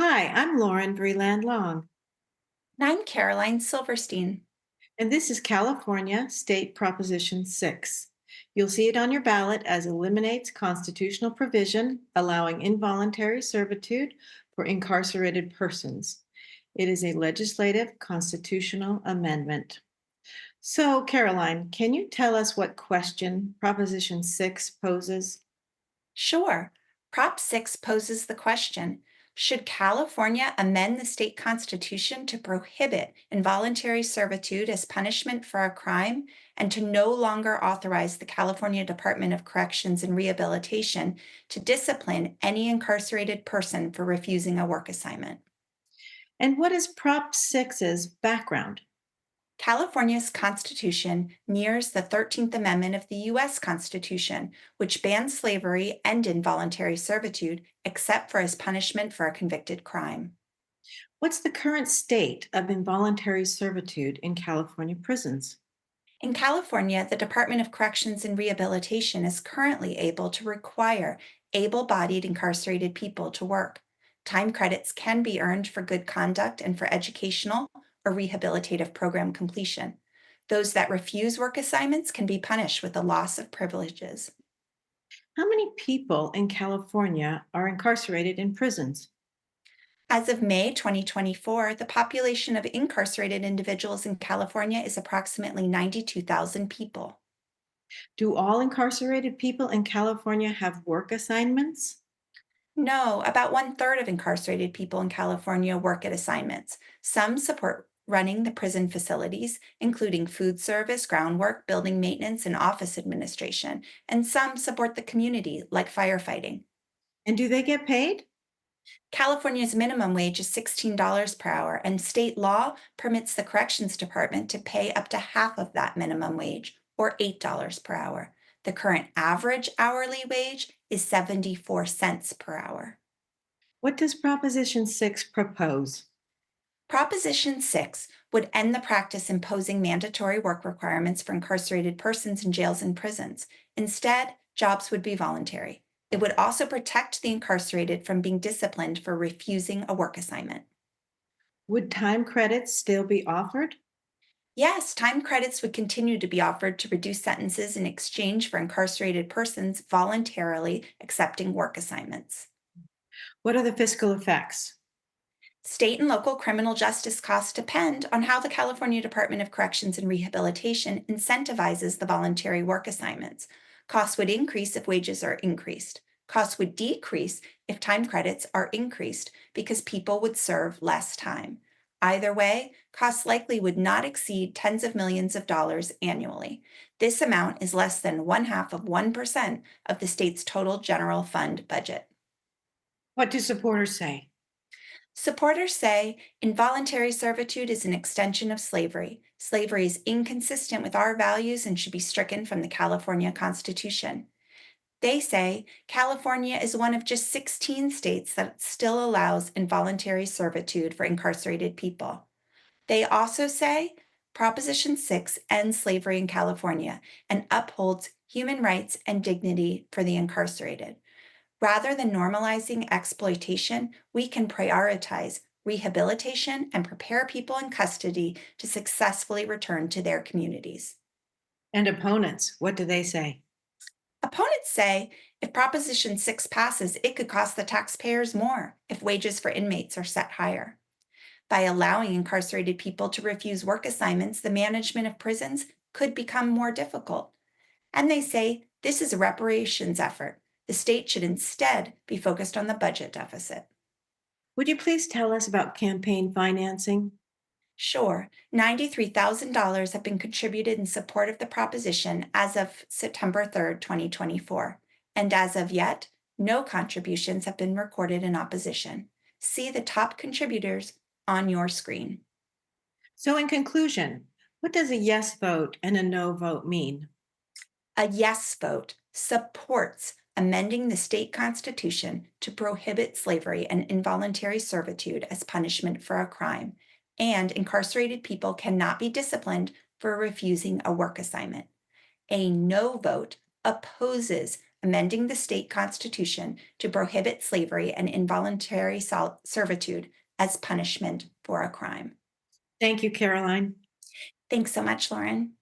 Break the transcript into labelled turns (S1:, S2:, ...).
S1: Hi, I'm Lauren Breland Long,
S2: And I'm Caroline Silverstein.
S1: and this is California State Proposition 6. You'll see it on your ballot as eliminates constitutional provision allowing involuntary servitude for incarcerated persons. It is a legislative constitutional amendment. So, Caroline, can you tell us what question Proposition 6 poses?
S2: Sure, Prop 6 poses the question: should California amend the state constitution to prohibit involuntary servitude as punishment for a crime and to no longer authorize the California Department of Corrections and Rehabilitation to discipline any incarcerated person for refusing a work assignment?
S1: And what is Prop 6's background?
S2: California's Constitution mirrors the 13th Amendment of the U.S. Constitution, which bans slavery and involuntary servitude except for as punishment for a convicted crime.
S1: What's the current state of involuntary servitude in California prisons?
S2: In California, the Department of Corrections and Rehabilitation is currently able to require able bodied incarcerated people to work. Time credits can be earned for good conduct and for educational or rehabilitative program completion. Those that refuse work assignments can be punished with the loss of privileges.
S1: How many people in California are incarcerated in prisons?
S2: As of May 2024, the population of incarcerated individuals in California is approximately 92,000 people.
S1: Do all incarcerated people in California have work assignments?
S2: No, about one-third of incarcerated people in California work at assignments. Some support running the prison facilities, including food service, groundwork, building maintenance, and office administration, and some support the community, like firefighting.
S1: And do they get paid?
S2: California's minimum wage is $16 per hour, and state law permits the corrections department to pay up to half of that minimum wage, or $8 per hour. The current average hourly wage is 74 cents per hour.
S1: What does Proposition 6 propose?
S2: Proposition 6 would end the practice imposing mandatory work requirements for incarcerated persons in jails and prisons. Instead, jobs would be voluntary. It would also protect the incarcerated from being disciplined for refusing a work assignment.
S1: Would time credits still be offered?
S2: Yes, time credits would continue to be offered to reduce sentences in exchange for incarcerated persons voluntarily accepting work assignments.
S1: What are the fiscal effects?
S2: State and local criminal justice costs depend on how the California Department of Corrections and Rehabilitation incentivizes the voluntary work assignments. Costs would increase if wages are increased. Costs would decrease if time credits are increased because people would serve less time. Either way, costs likely would not exceed tens of millions of dollars annually. This amount is less than 0.5% of the state's total general fund budget.
S1: What do supporters say?
S2: Supporters say involuntary servitude is an extension of slavery. Slavery is inconsistent with our values and should be stricken from the California Constitution. They say California is one of just 16 states that still allows involuntary servitude for incarcerated people. They also say Proposition 6 ends slavery in California and upholds human rights and dignity for the incarcerated. Rather than normalizing exploitation, we can prioritize rehabilitation and prepare people in custody to successfully return to their communities.
S1: And opponents, what do they say?
S2: Opponents say if Proposition 6 passes, it could cost the taxpayers more if wages for inmates are set higher. By allowing incarcerated people to refuse work assignments, the management of prisons could become more difficult. And they say this is a reparations effort. The state should instead be focused on the budget deficit.
S1: Would you please tell us about campaign financing?
S2: Sure, $93,000 have been contributed in support of the proposition as of September 3rd, 2024. And as of yet, no contributions have been recorded in opposition. See the top contributors on your screen.
S1: So, in conclusion, what does a yes vote and a no vote mean?
S2: A yes vote supports amending the state constitution to prohibit slavery and involuntary servitude as punishment for a crime, and incarcerated people cannot be disciplined for refusing a work assignment. A no vote opposes amending the state constitution to prohibit slavery and involuntary servitude as punishment for a crime.
S1: Thank you, Caroline.
S2: Thanks so much, Lauren.